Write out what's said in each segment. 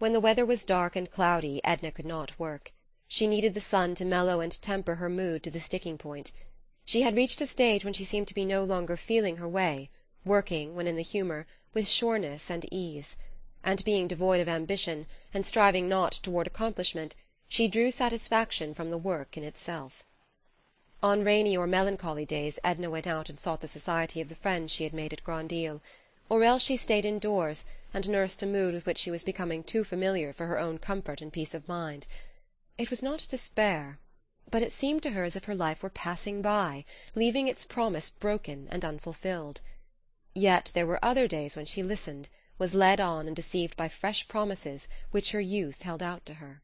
When the weather was dark and cloudy, Edna could not work. She needed the sun to mellow and temper her mood to the sticking point. She had reached a stage when she seemed to be no longer feeling her way, working, when in the humour, with sureness and ease; and being devoid of ambition, and striving not toward accomplishment, she drew satisfaction from the work in itself. On rainy or melancholy days Edna went out and sought the society of the friends she had made at Grand-Isle, or else she stayed indoors and nursed a mood with which she was becoming too familiar for her own comfort and peace of mind. It was not despair, but it seemed to her as if her life were passing by, leaving its promise broken and unfulfilled. Yet there were other days when she listened, was led on and deceived by fresh promises which her youth held out to her.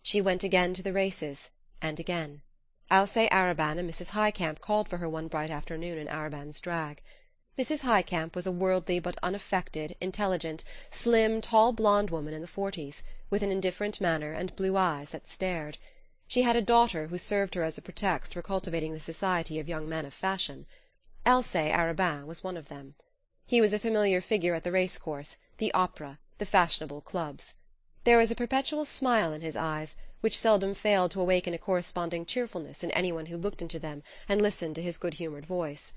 She went again to the races, and again. Alcée Arobin and Mrs. Highcamp called for her one bright afternoon in Arobin's drag. Mrs. Highcamp was a worldly but unaffected, intelligent, slim, tall blonde woman in the 40s, with an indifferent manner and blue eyes that stared. She had a daughter who served her as a pretext for cultivating the society of young men of fashion. Alcée Arobin was one of them. He was a familiar figure at the racecourse, the opera, the fashionable clubs. There was a perpetual smile in his eyes, which seldom failed to awaken a corresponding cheerfulness in anyone who looked into them and listened to his good-humoured voice.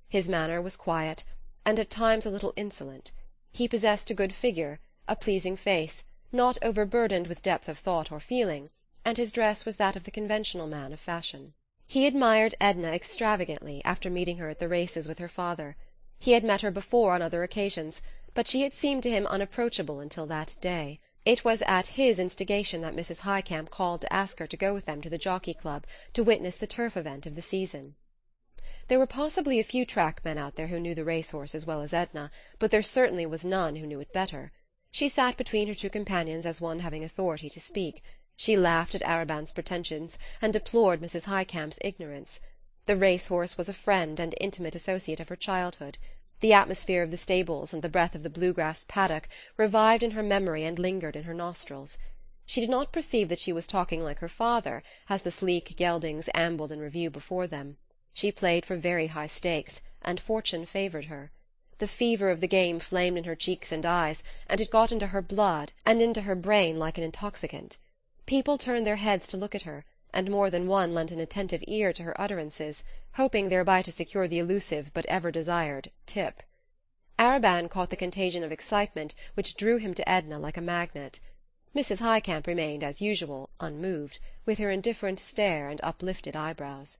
His manner was quiet, and at times a little insolent. He possessed a good figure, a pleasing face, not overburdened with depth of thought or feeling, and his dress was that of the conventional man of fashion. He admired Edna extravagantly after meeting her at the races with her father. He had met her before on other occasions, but she had seemed to him unapproachable until that day. It was at his instigation that Mrs. Highcamp called to ask her to go with them to the Jockey Club to witness the turf event of the season. There were possibly a few trackmen out there who knew the racehorse as well as Edna, but there certainly was none who knew it better. She sat between her two companions as one having authority to speak. She laughed at Arobin's pretensions, and deplored Mrs. Highcamp's ignorance. The racehorse was a friend and intimate associate of her childhood. The atmosphere of the stables and the breath of the blue-grass paddock revived in her memory and lingered in her nostrils. She did not perceive that she was talking like her father as the sleek geldings ambled in review before them. She played for very high stakes, and fortune favoured her. The fever of the game flamed in her cheeks and eyes, and it got into her blood and into her brain like an intoxicant. People turned their heads to look at her, and more than one lent an attentive ear to her utterances, hoping thereby to secure the elusive but ever-desired tip. Arobin caught the contagion of excitement which drew him to Edna like a magnet. Mrs. Highcamp remained, as usual, unmoved, with her indifferent stare and uplifted eyebrows.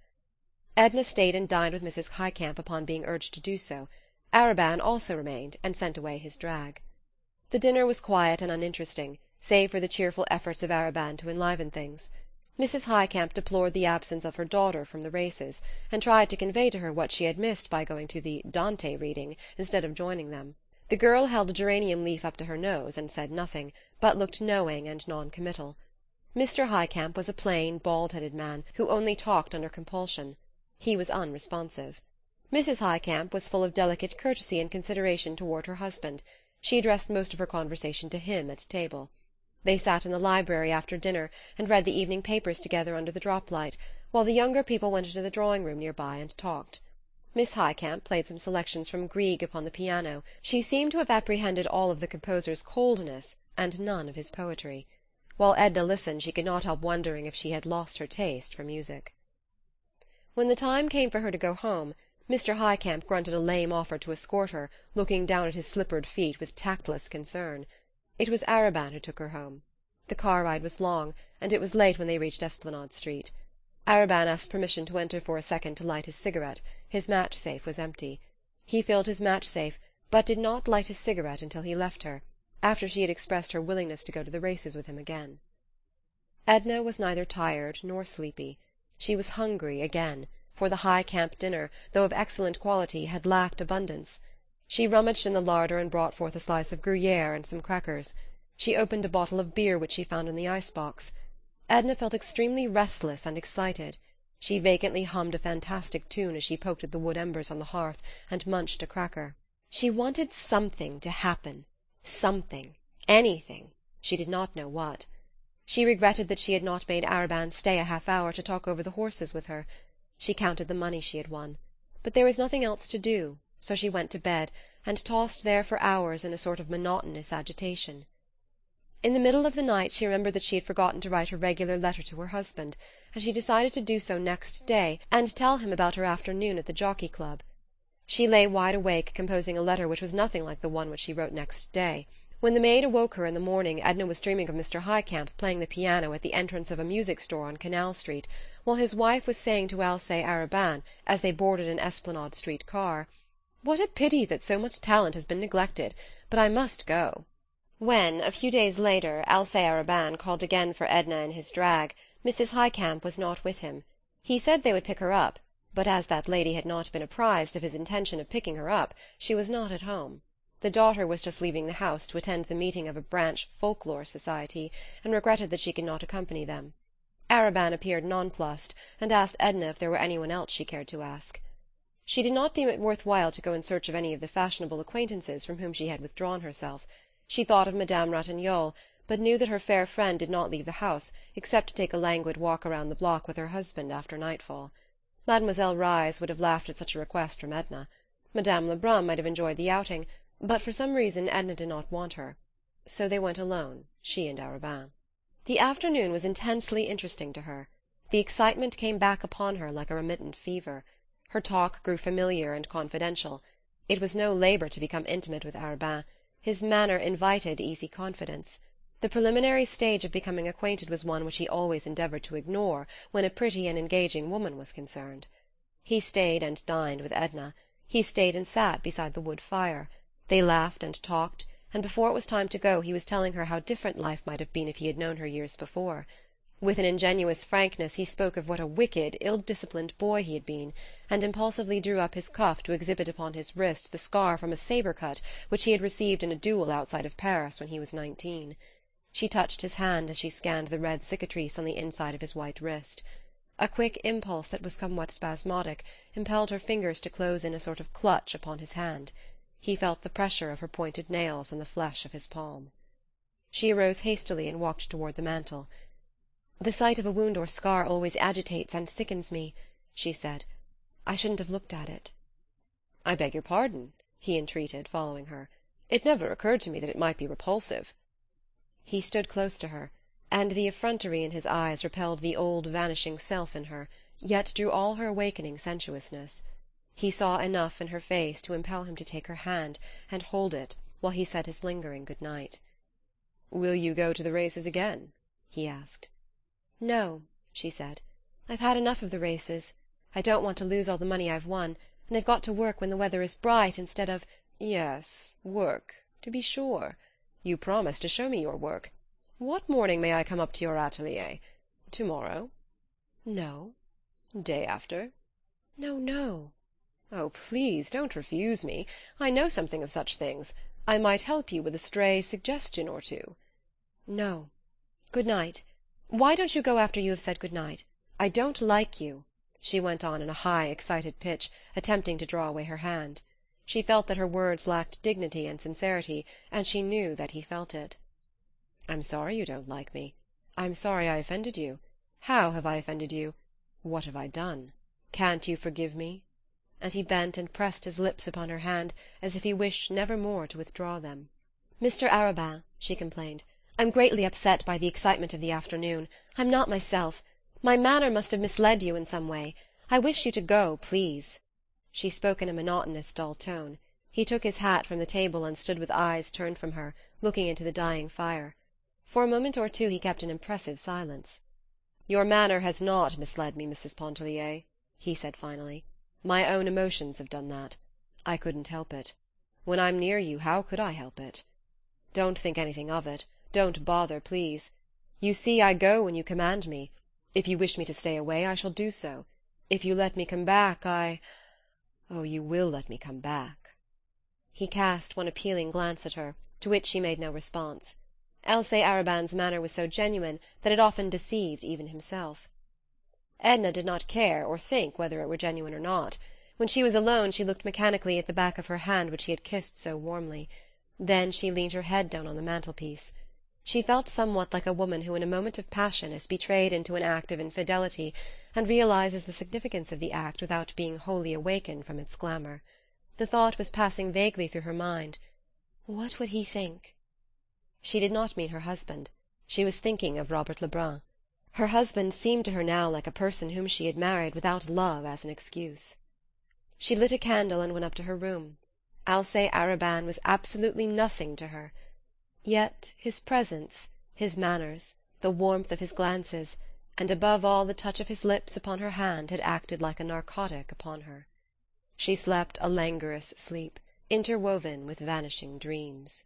Edna stayed and dined with Mrs. Highcamp upon being urged to do so. Arobin also remained, and sent away his drag. The dinner was quiet and uninteresting, save for the cheerful efforts of Arobin to enliven things. Mrs. Highcamp deplored the absence of her daughter from the races, and tried to convey to her what she had missed by going to the Dante reading instead of joining them. The girl held a geranium leaf up to her nose and said nothing, but looked knowing and non-committal. Mr. Highcamp was a plain, bald-headed man, who only talked under compulsion. He was unresponsive. Mrs. Highcamp was full of delicate courtesy and consideration toward her husband. She addressed most of her conversation to him at table. They sat in the library after dinner and read the evening papers together under the drop-light, while the younger people went into the drawing-room near by and talked. Miss Highcamp played some selections from Grieg upon the piano. She seemed to have apprehended all of the composer's coldness and none of his poetry. While Edna listened she could not help wondering if she had lost her taste for music. When the time came for her to go home, Mr. Highcamp grunted a lame offer to escort her, looking down at his slippered feet with tactless concern. It was Arobin who took her home. The car ride was long, and it was late when they reached Esplanade Street. Arobin asked permission to enter for a second to light his cigarette. His match-safe was empty. He filled his match-safe, but did not light his cigarette until he left her, after she had expressed her willingness to go to the races with him again. Edna was neither tired nor sleepy. She was hungry again, for the Highcamp dinner, though of excellent quality, had lacked abundance. She rummaged in the larder and brought forth a slice of Gruyere and some crackers. She opened a bottle of beer which she found in the ice-box. Edna felt extremely restless and excited. She vacantly hummed a fantastic tune as she poked at the wood embers on the hearth and munched a cracker. She wanted something to happen. Something. Anything. She did not know what. She regretted that she had not made Arobin stay a half-hour to talk over the horses with her. She counted the money she had won. But there was nothing else to do, so she went to bed, and tossed there for hours in a sort of monotonous agitation. In the middle of the night she remembered that she had forgotten to write her regular letter to her husband, and she decided to do so next day and tell him about her afternoon at the Jockey Club. She lay wide awake, composing a letter which was nothing like the one which she wrote next day. When the maid awoke her in the morning, Edna was dreaming of Mr. Highcamp playing the piano at the entrance of a music store on Canal Street, while his wife was saying to Alcée Arobin, as they boarded an Esplanade Street car, "What a pity that so much talent has been neglected, but I must go." When, a few days later, Alcée Arobin called again for Edna in his drag, Mrs. Highcamp was not with him. He said they would pick her up, but as that lady had not been apprised of his intention of picking her up, she was not at home. The daughter was just leaving the house to attend the meeting of a branch folklore society, and regretted that she could not accompany them. Arobin appeared nonplussed, and asked Edna if there were anyone else she cared to ask. She did not deem it worth while to go in search of any of the fashionable acquaintances from whom she had withdrawn herself. She thought of Madame Ratignolle, but knew that her fair friend did not leave the house, except to take a languid walk around the block with her husband after nightfall. Mademoiselle Reisz would have laughed at such a request from Edna. Madame Lebrun might have enjoyed the outing, but for some reason Edna did not want her. So they went alone, she and Arobin. The afternoon was intensely interesting to her. The excitement came back upon her like a remittent fever. Her talk grew familiar and confidential. It was no labour to become intimate with Arobin. His manner invited easy confidence. The preliminary stage of becoming acquainted was one which he always endeavoured to ignore when a pretty and engaging woman was concerned. He stayed and dined with Edna. He stayed and sat beside the wood fire. They laughed and talked, and before it was time to go he was telling her how different life might have been if he had known her years before. With an ingenuous frankness he spoke of what a wicked, ill-disciplined boy he had been, and impulsively drew up his cuff to exhibit upon his wrist the scar from a sabre-cut which he had received in a duel outside of Paris when he was 19. She touched his hand as she scanned the red cicatrice on the inside of his white wrist. A quick impulse that was somewhat spasmodic impelled her fingers to close in a sort of clutch upon his hand. He felt the pressure of her pointed nails in the flesh of his palm. She arose hastily and walked toward the mantel. "The sight of a wound or scar always agitates and sickens me," she said. "I shouldn't have looked at it." "I beg your pardon," he entreated, following her. "It never occurred to me that it might be repulsive." He stood close to her, and the effrontery in his eyes repelled the old vanishing self in her, yet drew all her awakening sensuousness. He saw enough in her face to impel him to take her hand and hold it while he said his lingering good night. "Will you go to the races again?" he asked. "No," she said. "I've had enough of the races. I don't want to lose all the money I've won, and I've got to work when the weather is bright instead of—" "Yes, work, to be sure. You promised to show me your work. What morning may I come up to your atelier? Tomorrow?" "No." "Day after?" "No, no." "Oh, please, don't refuse me. I know something of such things. I might help you with a stray suggestion or two." "No. Good night. Why don't you go after you have said good night? I don't like you," she went on in a high, excited pitch, attempting to draw away her hand. She felt that her words lacked dignity and sincerity, and she knew that he felt it. "I'm sorry you don't like me. I'm sorry I offended you. How have I offended you? What have I done? Can't you forgive me?" And he bent and pressed his lips upon her hand as if he wished never more to withdraw them. "Mr. Arobin," she complained, "I'm greatly upset by the excitement of the afternoon. I'm not myself. My manner must have misled you in some way. I wish you to go, please." She spoke in a monotonous, dull tone. He took his hat from the table and stood with eyes turned from her, looking into the dying fire. For a moment or two he kept an impressive silence. "Your manner has not misled me, Mrs. Pontellier," he said finally. "My own emotions have done that. I couldn't help it. When I'm near you, how could I help it? Don't think anything of it. Don't bother, please. You see, I go when you command me. If you wish me to stay away, I shall do so. If you let me come back, Oh, you will let me come back." He cast one appealing glance at her, to which she made no response. Alcée Arobin's manner was so genuine that it often deceived even himself. Edna did not care or think whether it were genuine or not. When she was alone she looked mechanically at the back of her hand which he had kissed so warmly. Then she leaned her head down on the mantelpiece. She felt somewhat like a woman who in a moment of passion is betrayed into an act of infidelity and realizes the significance of the act without being wholly awakened from its glamour. The thought was passing vaguely through her mind, "What would he think?" She did not mean her husband. She was thinking of Robert Lebrun. Her husband seemed to her now like a person whom she had married without love as an excuse. She lit a candle and went up to her room. Alcée Arobin was absolutely nothing to her. Yet his presence, his manners, the warmth of his glances, and above all the touch of his lips upon her hand had acted like a narcotic upon her. She slept a languorous sleep, interwoven with vanishing dreams.